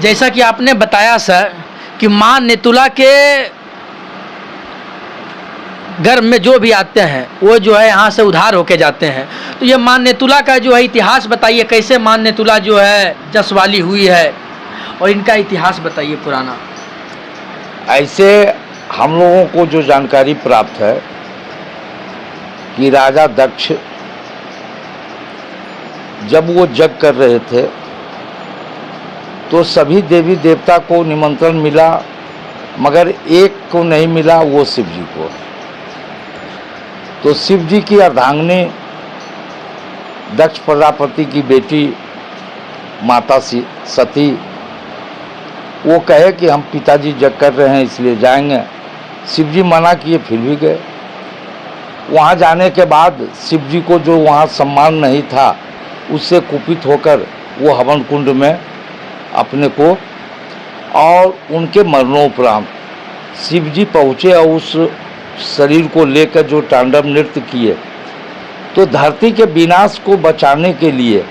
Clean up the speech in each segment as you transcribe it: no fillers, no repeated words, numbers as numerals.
जैसा कि आपने बताया सर कि माँ नेतुला के घर में जो भी आते हैं वो जो है यहाँ से उद्धार होके जाते हैं। तो ये माँ नेतुला का जो है इतिहास बताइए, कैसे माँ नेतुला जो है जसवाली हुई है और इनका इतिहास बताइए पुराना। ऐसे हम लोगों को जो जानकारी प्राप्त है कि राजा दक्ष जब वो यज्ञ कर रहे थे तो सभी देवी देवता को निमंत्रण मिला, मगर एक को नहीं मिला, वो शिव जी को। तो शिव जी की अर्धांगिनी दक्ष प्रजापति की बेटी माता सती वो कहे कि हम पिताजी यज्ञ कर रहे हैं इसलिए जाएंगे। शिव जी मना किए, फिर भी गए। वहाँ जाने के बाद शिव जी को जो वहाँ सम्मान नहीं था उससे कुपित होकर वो हवन कुंड में अपने को, और उनके मरणोपरांत शिव जी पहुँचे और उस शरीर को लेकर जो तांडव नृत्य किए, तो धरती के विनाश को बचाने के लिए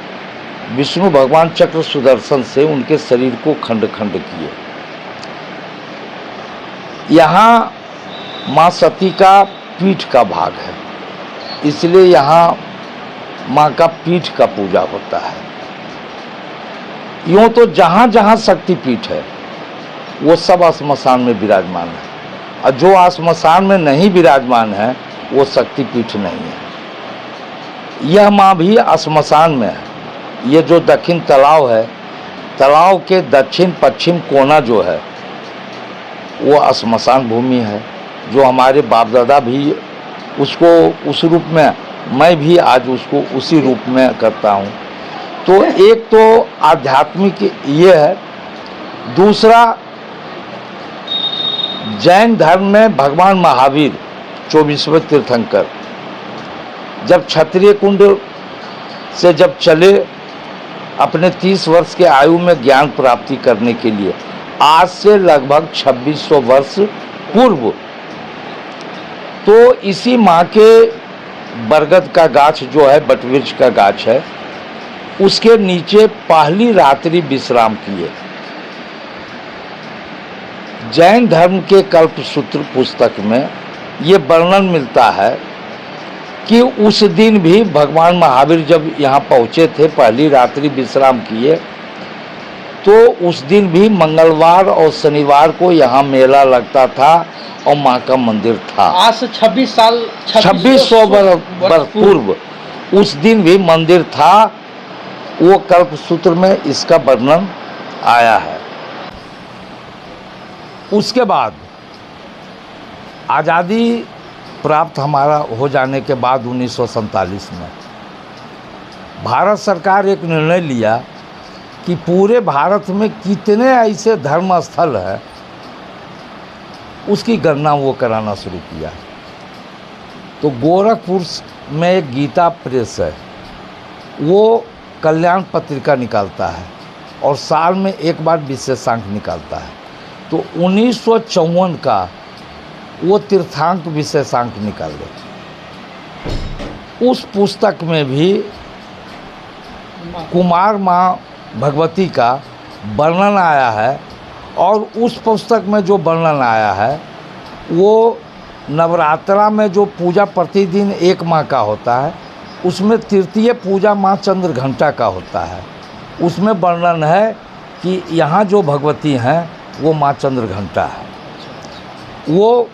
विष्णु भगवान चक्र सुदर्शन से उनके शरीर को खंड खंड किए। यहाँ माँ सती का पीठ का भाग है, इसलिए यहाँ माँ का पीठ का पूजा होता है। यूँ तो जहाँ जहाँ शक्ति पीठ है वो सब श्मशान में विराजमान है, और जो श्मशान में नहीं विराजमान है वो शक्ति पीठ नहीं है। यह माँ भी श्मशान में है। ये जो दक्षिण तालाब है, तालाब के दक्षिण पश्चिम कोना जो है वो श्मशान भूमि है, जो हमारे बाप दादा भी उसको उस रूप में, मैं भी आज उसको उसी रूप में करता हूँ। तो एक तो आध्यात्मिक ये है, दूसरा जैन धर्म में भगवान महावीर 24वें तीर्थंकर जब क्षत्रिय कुंड से जब चले अपने 30 वर्ष के आयु में ज्ञान प्राप्ति करने के लिए, आज से लगभग 2600 वर्ष पूर्व, तो इसी माँ के बरगद का गाछ जो है, बटवृक्ष का गाछ है, उसके नीचे पहली रात्रि विश्राम किए। जैन धर्म के कल्पसूत्र पुस्तक में ये वर्णन मिलता है कि उस दिन भी भगवान महावीर जब यहाँ पहुँचे थे, पहली रात्रि विश्राम किए, तो उस दिन भी मंगलवार और शनिवार को यहाँ मेला लगता था और माँ का मंदिर था। आज से 2600 वर्ष पूर्व उस दिन भी मंदिर था। वो कल्पसूत्र में इसका वर्णन आया है। उसके बाद आज़ादी प्राप्त हमारा हो जाने के बाद 1947 में भारत सरकार एक निर्णय लिया कि पूरे भारत में कितने ऐसे धर्म स्थल है उसकी गणना वो कराना शुरू किया। तो गोरखपुर में एक गीता प्रेस है, वो कल्याण पत्रिका निकालता है और साल में एक बार विशेषांक निकालता है। तो 1954 का वो तीर्थांक विशेषांक निकाले। उस पुस्तक में भी कुमार माँ भगवती का वर्णन आया है, और उस पुस्तक में जो वर्णन आया है वो नवरात्रा में जो पूजा प्रतिदिन एक माँ का होता है, उसमें तृतीय पूजा माँ चंद्र घंटा का होता है। उसमें वर्णन है कि यहाँ जो भगवती हैं वो माँ चंद्र घंटा है। वो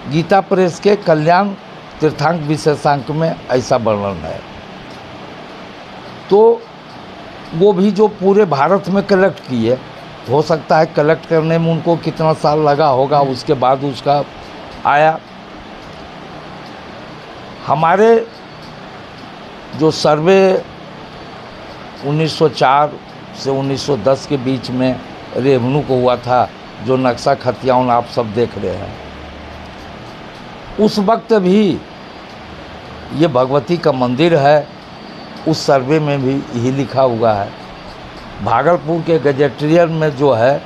गीता प्रेस के कल्याण तीर्थांक विशेषांक में ऐसा वर्णन है। तो वो भी जो पूरे भारत में कलेक्ट किए, हो सकता है कलेक्ट करने में उनको कितना साल लगा होगा, उसके बाद उसका आया। हमारे जो सर्वे 1904 से 1910 के बीच में रेवन्यू को हुआ था, जो नक्शा खतियान आप सब देख रहे हैं, उस वक्त भी ये भगवती का मंदिर है। उस सर्वे में भी यही लिखा हुआ है। भागलपुर के गजेटियर में जो है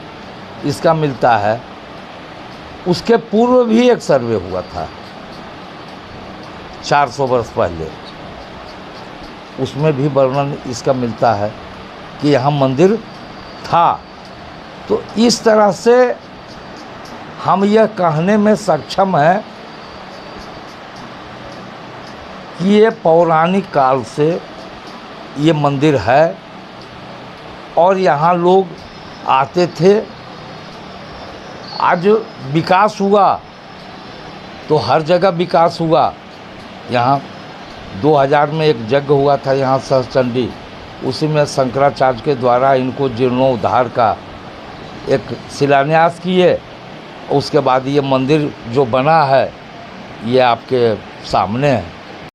इसका मिलता है। उसके पूर्व भी एक सर्वे हुआ था 400 वर्ष पहले, उसमें भी वर्णन इसका मिलता है कि यहाँ मंदिर था। तो इस तरह से हम यह कहने में सक्षम हैं कि ये पौराणिक काल से ये मंदिर है और यहाँ लोग आते थे। आज विकास हुआ तो हर जगह विकास हुआ। यहाँ 2000 में एक यज्ञ हुआ था यहाँ सहस्त्रचंडी, उसी में शंकराचार्य के द्वारा इनको जीर्णोद्धार का एक शिलान्यास किए। उसके बाद ये मंदिर जो बना है ये आपके सामने है।